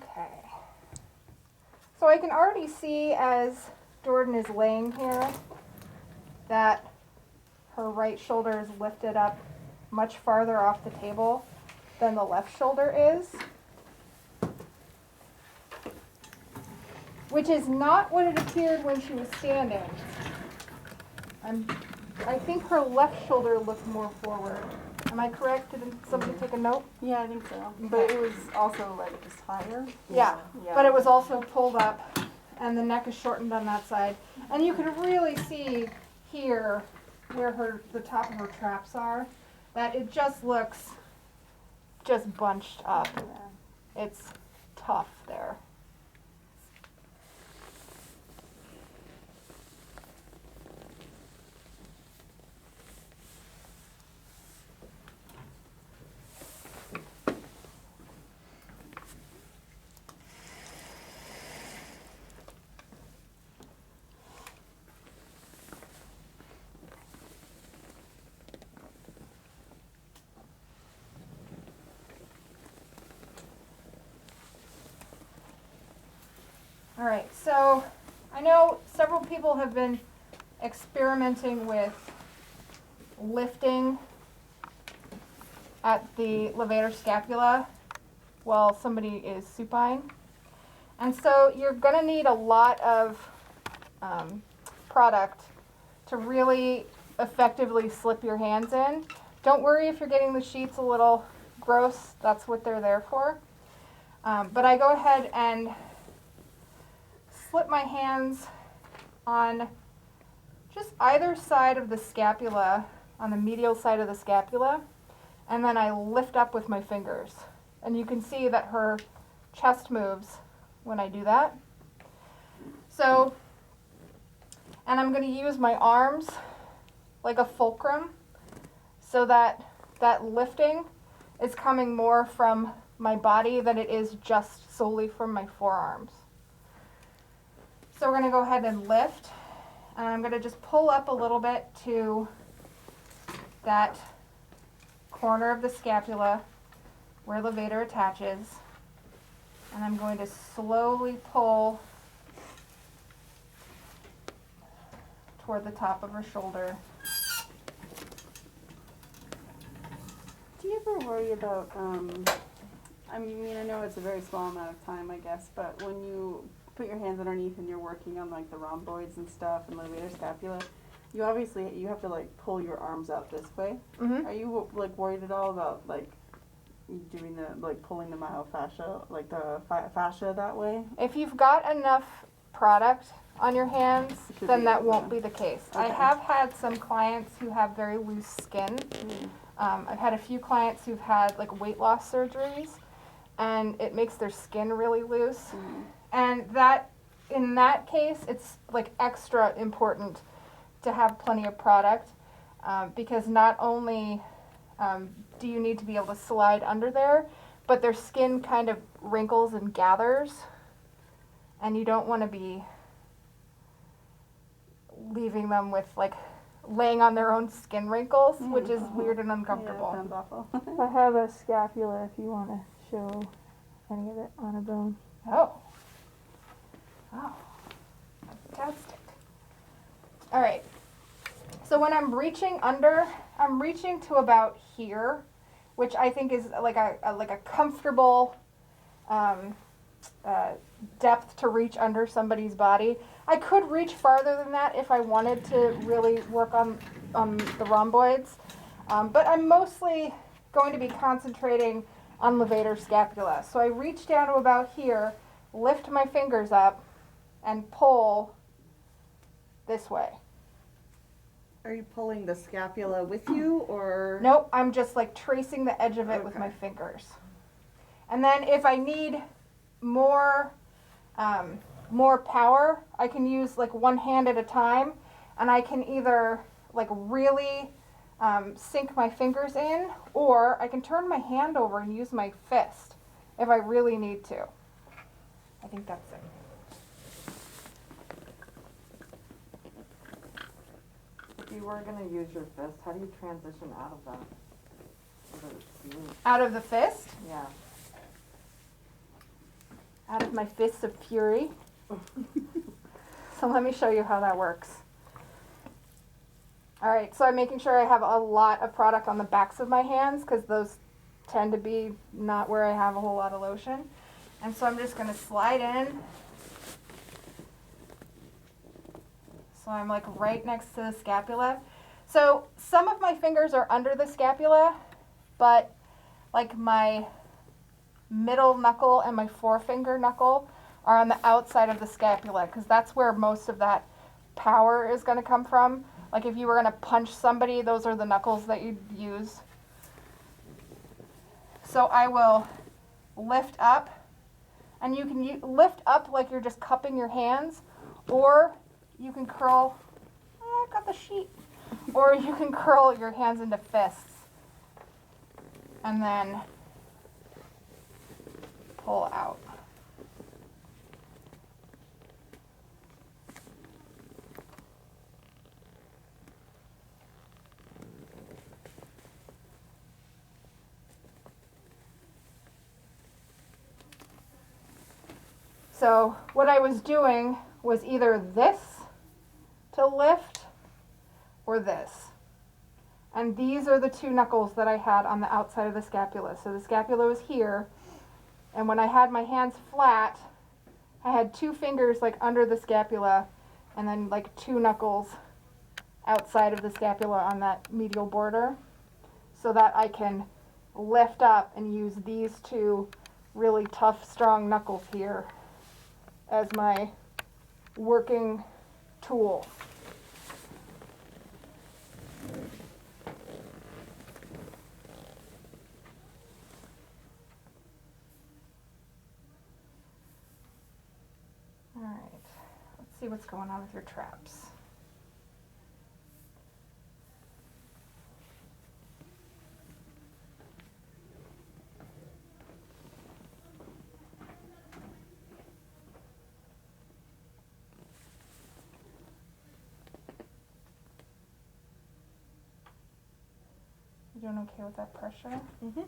Okay. So I can already see as Jordan is laying here that her right shoulder is lifted up much farther off the table than the left shoulder is. Which is not what it appeared when she was standing. I think her left shoulder looked more forward. Am I correct? Did somebody take a note? Yeah, I think so. But it was also like just higher. Yeah. But it was also pulled up and the neck is shortened on that side. And you can really see here where the top of her traps are, that it just looks just bunched up. Yeah. It's tough there. All right, so I know several people have been experimenting with lifting at the levator scapula while somebody is supine. And so you're gonna need a lot of product to really effectively slip your hands in. Don't worry if you're getting the sheets a little gross, that's what they're there for. But I go ahead and slip my hands on just either side of the scapula, on the medial side of the scapula, and then I lift up with my fingers. And you can see that her chest moves when I do that. So, and I'm going to use my arms like a fulcrum so that that lifting is coming more from my body than it is just solely from my forearms. So we're going to go ahead and lift, and I'm going to just pull up a little bit to that corner of the scapula where levator attaches, and I'm going to slowly pull toward the top of her shoulder. Do you ever worry about, I mean, I know it's a very small amount of time, I guess, but when you put your hands underneath and you're working on like the rhomboids and stuff and levator scapula, you have to like pull your arms out this way. Mm-hmm. Are you like worried at all about like doing the like pulling the myofascia, like the fascia that way? If you've got enough product on your hands, then that won't be the case. Okay. I have had some clients who have very loose skin. I've had a few clients who've had like weight loss surgeries, and it makes their skin really loose. And that, in that case, it's like extra important to have plenty of product because not only do you need to be able to slide under there, but their skin kind of wrinkles and gathers, and you don't want to be leaving them with like laying on their own skin wrinkles, which is weird and uncomfortable. Yeah, that sounds awful. I have a scapula if you want to show any of it on a bone. Oh. Oh. Fantastic. All right. So when I'm reaching under, I'm reaching to about here, which I think is like a comfortable depth to reach under somebody's body. I could reach farther than that if I wanted to really work on the rhomboids, but I'm mostly going to be concentrating on levator scapula. So I reach down to about here, lift my fingers up, and pull this way. Are you pulling the scapula with you, or? Nope, I'm just like tracing the edge of it with my fingers. And then if I need more power, I can use like one hand at a time, and I can either like really sink my fingers in, or I can turn my hand over and use my fist if I really need to. I think that's it. If you were going to use your fist, how do you transition out of that? Out of the fist? Yeah. out of my fists of fury. So let me show you how that works. All right, so I'm making sure I have a lot of product on the backs of my hands because those tend to be not where I have a whole lot of lotion. And so I'm just gonna slide in. So I'm like right next to the scapula. So some of my fingers are under the scapula, but like my middle knuckle and my forefinger knuckle are on the outside of the scapula because that's where most of that power is going to come from. Like if you were going to punch somebody, those are the knuckles that you'd use. So I will lift up, and you can lift up like you're just cupping your hands, or you can curl, I got the sheet, or you can curl your hands into fists and then pull out. So what I was doing was either this to lift or this. And these are the two knuckles that I had on the outside of the scapula. So the scapula was here, and when I had my hands flat, I had two fingers like under the scapula and then like two knuckles outside of the scapula on that medial border, so that I can lift up and use these two really tough, strong knuckles here as my working tool. All right, let's see what's going on with your traps. You doing okay with that pressure? Mm-hmm.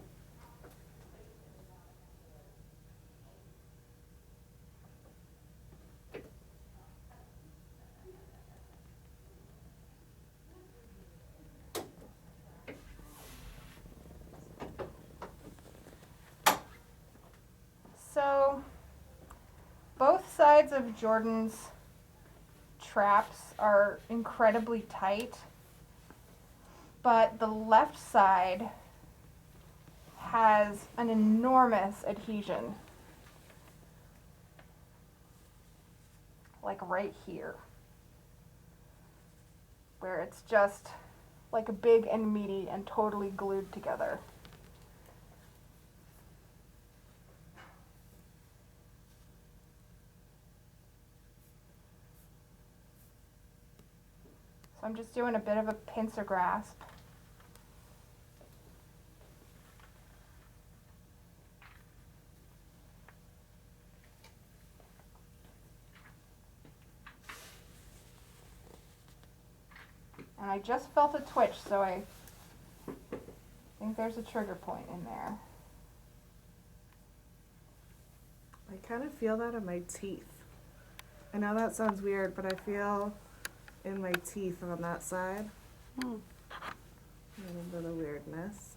So, both sides of Jordan's traps are incredibly tight, but the left side has an enormous adhesion, like right here, where it's just like big and meaty and totally glued together. So I'm just doing a bit of a pincer grasp. And I just felt a twitch, so I think there's a trigger point in there. I kind of feel that in my teeth. I know that sounds weird, but I feel in my teeth on that side a little bit of weirdness.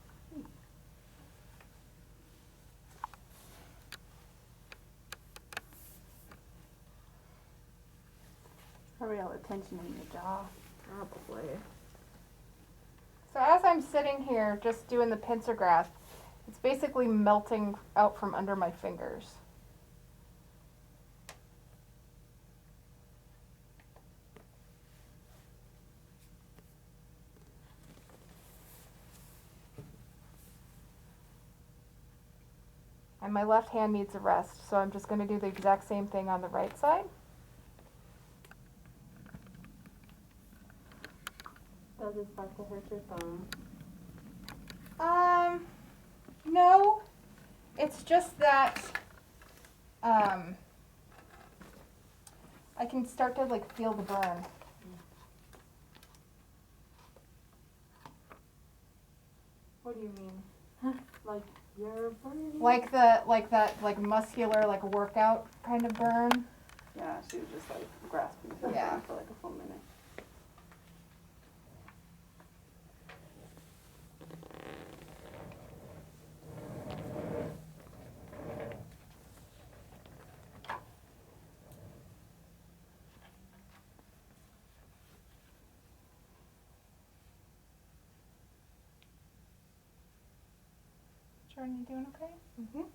Probably all the tension in your jaw. Probably. So as I'm sitting here just doing the pincer grasp, it's basically melting out from under my fingers. And my left hand needs a rest, so I'm just going to do the exact same thing on the right side. Does it start to hurt your thumb? No. It's just that I can start to like feel the burn. What do you mean? Like you're burning. like that muscular like workout kind of burn. Yeah, she was just like grasping to the Yeah. ground for like a full minute. Jordan, you doing okay? Mhm.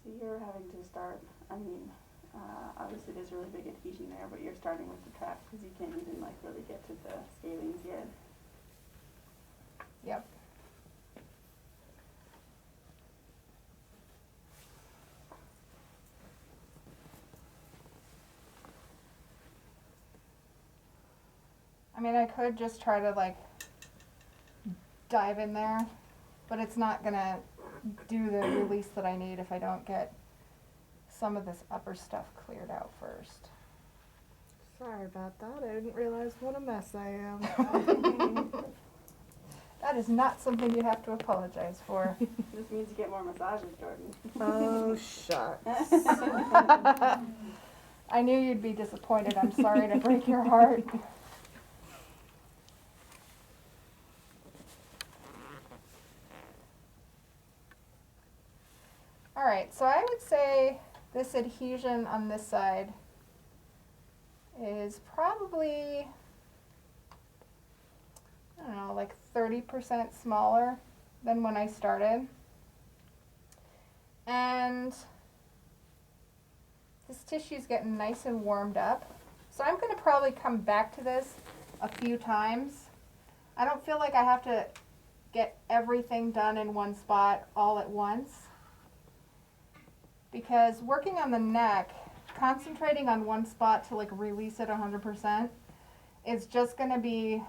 So you're having to start, obviously there's really big adhesion there, but you're starting with the trap because you can't even like really get to the scalings yet. Yep. I mean, I could just try to like dive in there, but it's not gonna do the release that I need if I don't get some of this upper stuff cleared out first. Sorry about that. I didn't realize what a mess I am. That is not something you have to apologize for. This means you get more massages, Jordan. Oh, shucks. I knew you'd be disappointed. I'm sorry to break your heart. All right, so I would say this adhesion on this side is probably, I don't know, like 30% smaller than when I started. And this tissue's getting nice and warmed up. So I'm gonna probably come back to this a few times. I don't feel like I have to get everything done in one spot all at once, because working on the neck, concentrating on one spot to like release it 100% is just gonna be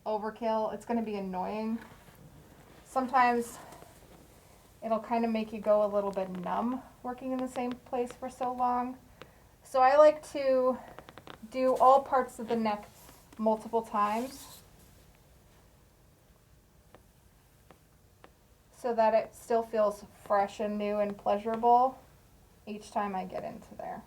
overkill. It's gonna be annoying. Sometimes it'll kind of make you go a little bit numb working in the same place for so long. So I like to do all parts of the neck multiple times so that it still feels fresh and new and pleasurable each time I get into there.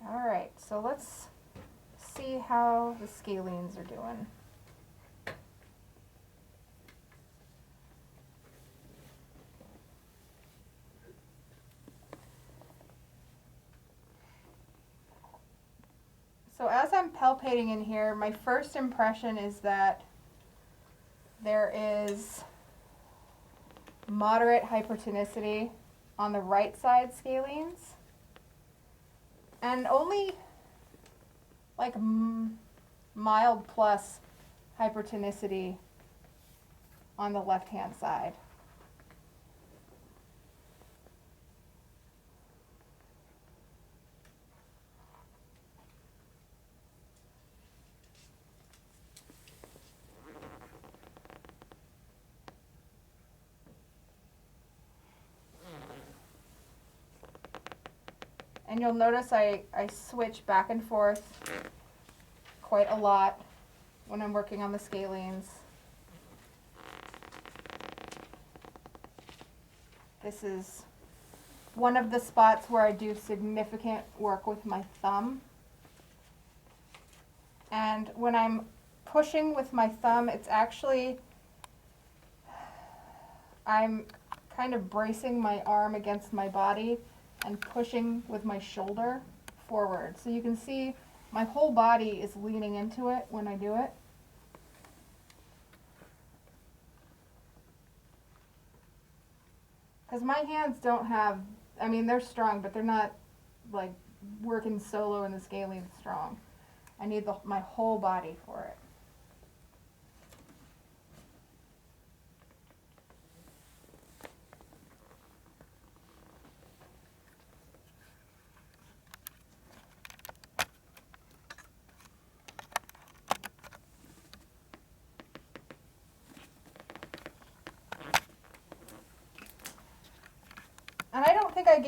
All right, so let's see how the scalenes are doing. So as I'm palpating in here, my first impression is that there is moderate hypertonicity on the right side scalenes, and only like mild plus hypertonicity on the left hand side. And you'll notice I switch back and forth quite a lot when I'm working on the scalenes. This is one of the spots where I do significant work with my thumb. And when I'm pushing with my thumb, it's actually, I'm kind of bracing my arm against my body and pushing with my shoulder forward. So you can see my whole body is leaning into it when I do it. Because my hands don't have, I mean, they're strong, but they're not like working solo in the scalene strong. I need my whole body for it. think I